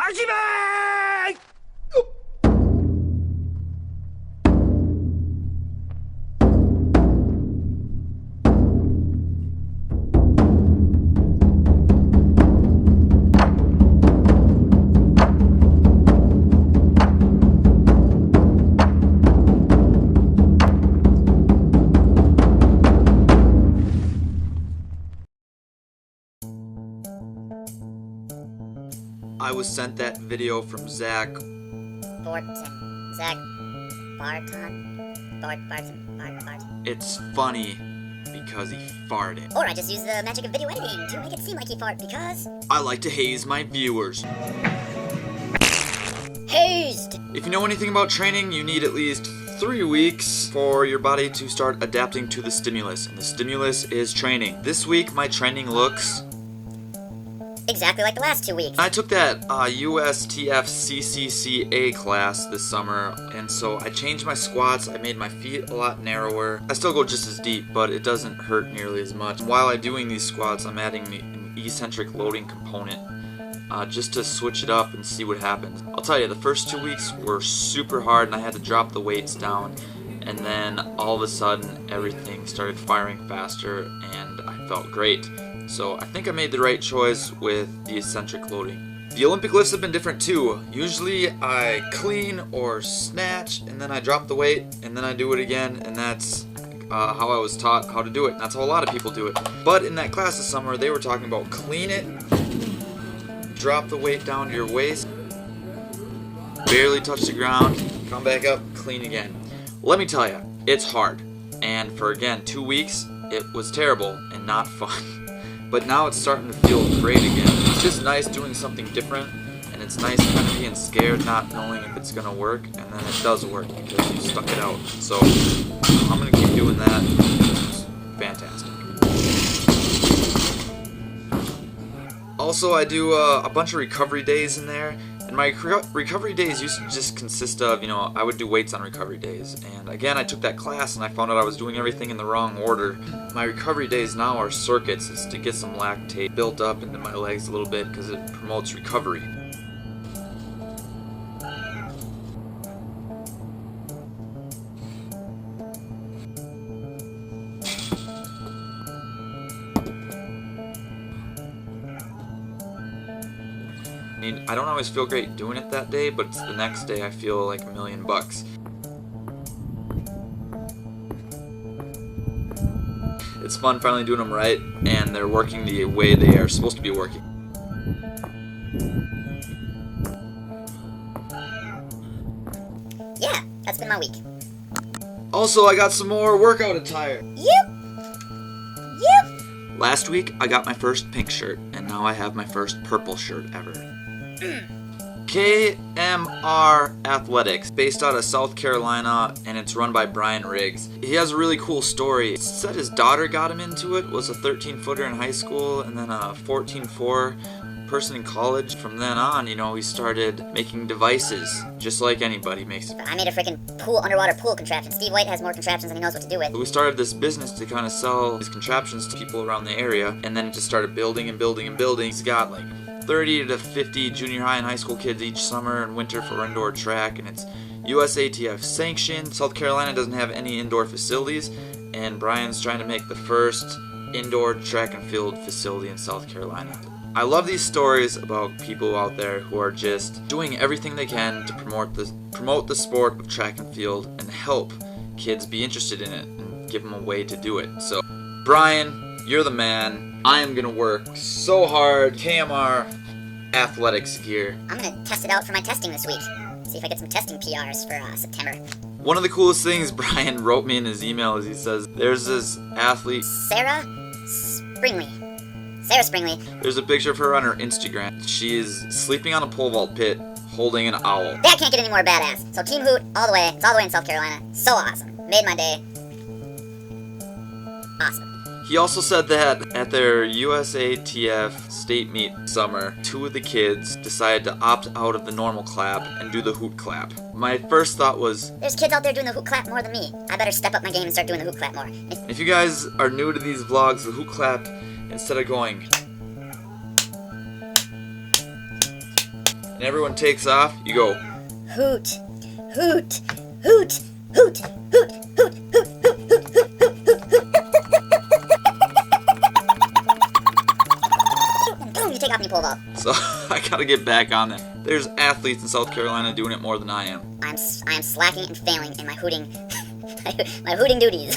Hajime! I was sent that video from Zach. Zach Barton. It's funny because he farted. Or I just use the magic of video editing to make it seem like he farted because... I like to haze my viewers. Hazed! If you know anything about training, you need at least 3 weeks for your body to start adapting to the stimulus. And the stimulus is training. This week, my training looks... exactly like the last 2 weeks. I took that USTF CCCA class this summer, and so I changed my squats, I made my feet a lot narrower. I still go just as deep, but it doesn't hurt nearly as much. While I'm doing these squats, I'm adding an eccentric loading component just to switch it up and see what happens. I'll tell you, the first 2 weeks were super hard, and I had to drop the weights down, and then all of a sudden everything started firing faster, and I felt great. So I think I made the right choice with the eccentric loading. The Olympic lifts have been different too. Usually I clean or snatch and then I drop the weight and then I do it again, and that's how I was taught how to do it. And that's how a lot of people do it. But in that class this summer they were talking about clean it, drop the weight down to your waist, barely touch the ground, come back up, clean again. Let me tell you, it's hard. And for again 2 weeks it was terrible and not fun. But now it's starting to feel great again. It's just nice doing something different, and it's nice kind of being scared, not knowing if it's gonna work, and then it does work because you stuck it out. So I'm gonna keep doing that. It's fantastic. Also, I do a bunch of recovery days in there. And my recovery days used to just consist of, I would do weights on recovery days. And again, I took that class and I found out I was doing everything in the wrong order. My recovery days now are circuits. It's to get some lactate built up into my legs a little bit because it promotes recovery. I don't always feel great doing it that day, but it's the next day I feel like $1 million. It's fun finally doing them right, and they're working the way they are supposed to be working. Yeah, that's been my week. Also, I got some more workout attire. Yep. Last week, I got my first pink shirt, and now I have my first purple shirt ever. KMR Athletics, based out of South Carolina, and it's run by Brian Riggs. He has a really cool story. It said his daughter got him into it, was a 13-footer in high school, and then a 14'4" person in college. From then on, he started making devices, just like anybody makes. I made a freaking underwater pool contraption. Steve White has more contraptions than he knows what to do with. We started this business to kind of sell these contraptions to people around the area, and then it just started building and building and building. He's got like 30 to 50 junior high and high school kids each summer and winter for indoor track, and it's USATF sanctioned. South Carolina doesn't have any indoor facilities, and Brian's trying to make the first indoor track and field facility in South Carolina. I love these stories about people out there who are just doing everything they can to promote the sport of track and field and help kids be interested in it and give them a way to do it. So, Brian, you're the man. I am gonna work so hard. KMR Athletics gear. I'm gonna test it out for my testing this week. See if I get some testing PRs for September. One of the coolest things Brian wrote me in his email is he says, there's this athlete, Sarah Springley. There's a picture of her on her Instagram. She is sleeping on a pole vault pit holding an owl. That can't get any more badass. So Team Hoot, all the way. It's all the way in South Carolina. So awesome. Made my day. Awesome. He also said that at their USATF state meet summer, 2 of the kids decided to opt out of the normal clap and do the Hoot clap. My first thought was, there's kids out there doing the Hoot clap more than me. I better step up my game and start doing the Hoot clap more. If you guys are new to these vlogs, the Hoot clap, instead of going, and everyone takes off, you go, Hoot, hoot, hoot, hoot, hoot, hoot, hoot, hoot, hoot, hoot, and boom, you take off and you pole vault. so I gotta get back on that. There's athletes in South Carolina doing it more than I am. I am slacking and failing in my hooting, my hooting duties.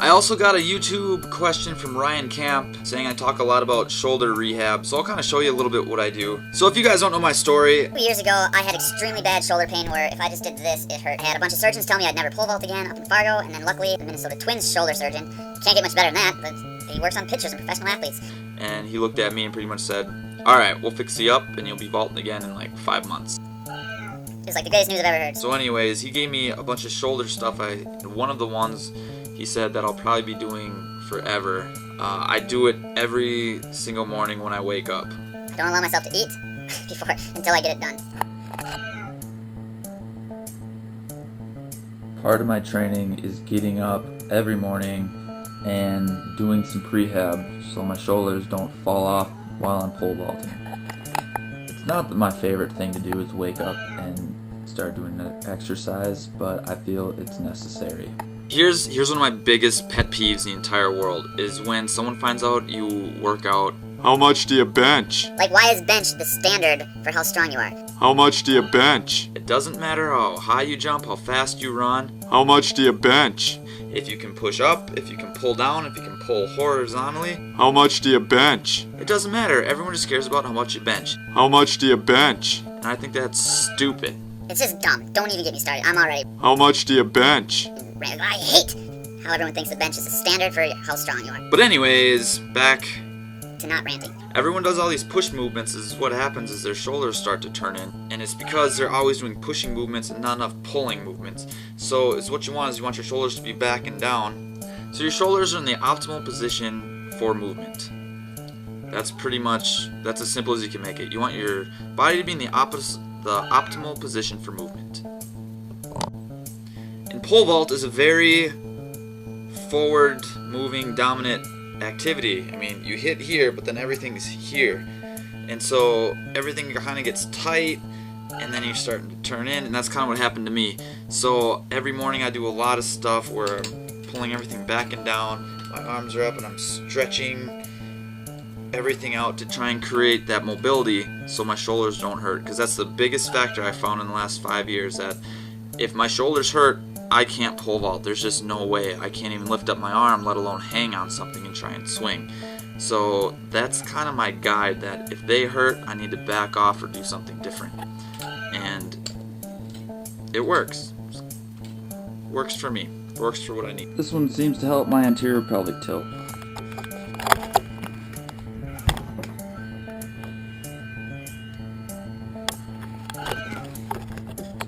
I also got a YouTube question from Ryan Camp saying I talk a lot about shoulder rehab, so I'll kind of show you a little bit what I do. So if you guys don't know my story, A few years ago, I had extremely bad shoulder pain where if I just did this, it hurt. I had a bunch of surgeons tell me I'd never pole vault again up in Fargo, and then luckily, the Minnesota Twins shoulder surgeon, can't get much better than that, but he works on pitchers and professional athletes. and he looked at me and pretty much said, alright, we'll fix you up and you'll be vaulting again in like 5 months. It was like the greatest news I've ever heard. So anyways, he gave me a bunch of shoulder stuff. One of the ones he said that I'll probably be doing forever. I do it every single morning when I wake up. I don't allow myself to eat until I get it done. Part of my training is getting up every morning and doing some prehab so my shoulders don't fall off while I'm pole vaulting. It's not that my favorite thing to do is wake up and start doing the exercise, but I feel it's necessary. Here's one of my biggest pet peeves in the entire world is when someone finds out you work out. How much do you bench? Like, why is bench the standard for how strong you are? How much do you bench? It doesn't matter how high you jump, how fast you run. How much do you bench? If you can push up, if you can pull down, if you can pull horizontally. How much do you bench? It doesn't matter. Everyone just cares about how much you bench. How much do you bench? And I think that's stupid. It's just dumb. Don't even get me started. I'm already... How much do you bench? I hate how everyone thinks the bench is the standard for how strong you are. But anyways, back To not ranting. everyone does all these push movements. Is what happens is their shoulders start to turn in, and it's because they're always doing pushing movements and not enough pulling movements. So it's what you want is you want your shoulders to be back and down, so your shoulders are in the optimal position for movement. That's as simple as you can make it. You want your body to be in the optimal position for movement. And pole vault is a very forward moving dominant activity. I mean, you hit here, but then everything's here, and so everything kind of gets tight, and then you're starting to turn in, and that's kind of what happened to me. So every morning I do a lot of stuff where I'm pulling everything back and down, my arms are up, and I'm stretching everything out to try and create that mobility so my shoulders don't hurt, because that's the biggest factor I found in the last 5 years, that if my shoulders hurt, I can't pole vault. There's just no way. I can't even lift up my arm, let alone hang on something and try and swing. So that's kind of my guide, that if they hurt, I need to back off or do something different. And it works. Works for me. Works for what I need. This one seems to help my anterior pelvic tilt.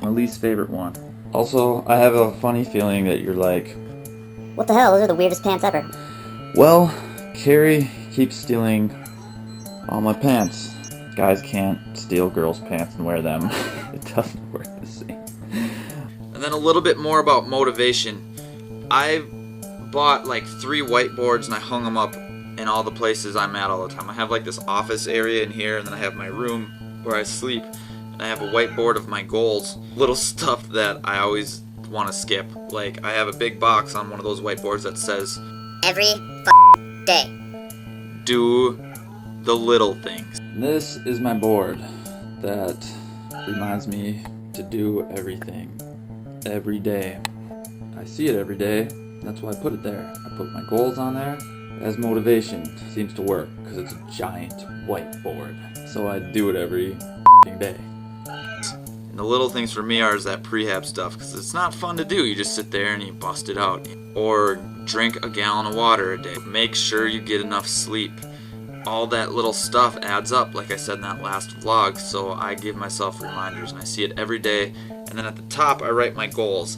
My least favorite one. Also, I have a funny feeling that you're like, What the hell? Those are the weirdest pants ever. well, Carrie keeps stealing all my pants. Guys can't steal girls' pants and wear them. It doesn't work the same. And then a little bit more about motivation. I bought like 3 whiteboards and I hung them up in all the places I'm at all the time. I have like this office area in here, and then I have my room where I sleep. I have a whiteboard of my goals, little stuff that I always want to skip. Like, I have a big box on one of those whiteboards that says, Every day. do the little things. This is my board that reminds me to do everything every day. I see it every day, that's why I put it there. I put my goals on there as motivation. Seems to work because it's a giant whiteboard. So I do it every day. And the little things for me is that prehab stuff, because it's not fun to do. You just sit there and you bust it out. Or drink a gallon of water a day. Make sure you get enough sleep. All that little stuff adds up, like I said in that last vlog, so I give myself reminders, and I see it every day. And then at the top, I write my goals.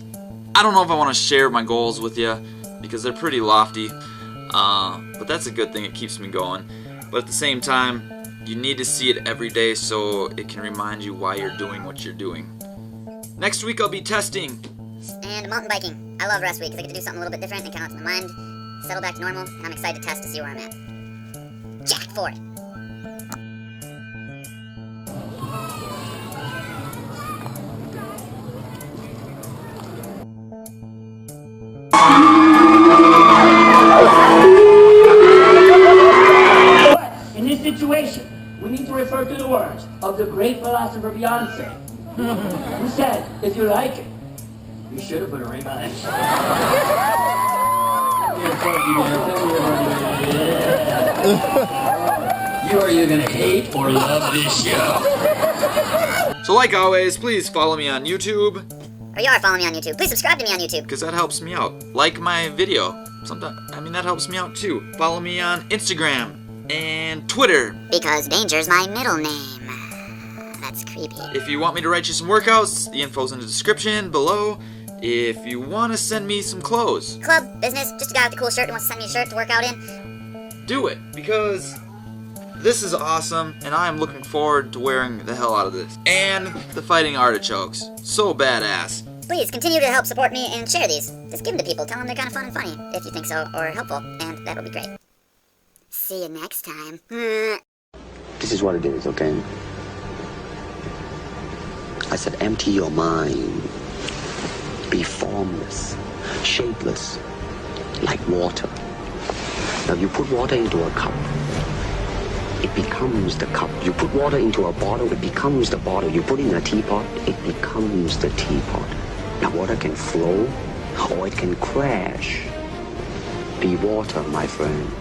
I don't know if I want to share my goals with you, because they're pretty lofty, but that's a good thing. It keeps me going. But at the same time, you need to see it every day so it can remind you why you're doing what you're doing. Next week I'll be testing. And mountain biking. I love rest week because I get to do something a little bit different and kind of let my mind settle back to normal, and I'm excited to test to see where I'm at. Jack for it. In this situation, we need to refer to the words of the great philosopher Beyonce, who said, if you like it, you should have put a ring on it. You are either gonna hate or love this show. So like always, please follow me on YouTube, Or you are following me on YouTube. Please subscribe to me on YouTube. because that helps me out. Like my video. That helps me out too. Follow me on Instagram and Twitter. Because Danger's my middle name. That's creepy. If you want me to write you some workouts, the info's in the description below. If you want to send me some clothes, Club, business, just a guy with a cool shirt who wants to send me a shirt to work out in. do it, because this is awesome, and I'm looking forward to wearing the hell out of this. And the fighting artichokes. So badass. Please continue to help support me and share these. Just give them to people. Tell them they're kind of fun and funny, if you think so, or helpful, and that would be great. See you next time. This is what it is, okay? I said empty your mind. Be formless, shapeless, like water. Now you put water into a cup, it becomes the cup. You put water into a bottle, it becomes the bottle. You put in a teapot, it becomes the teapot. Now water can flow, or it can crash. Be water, my friend.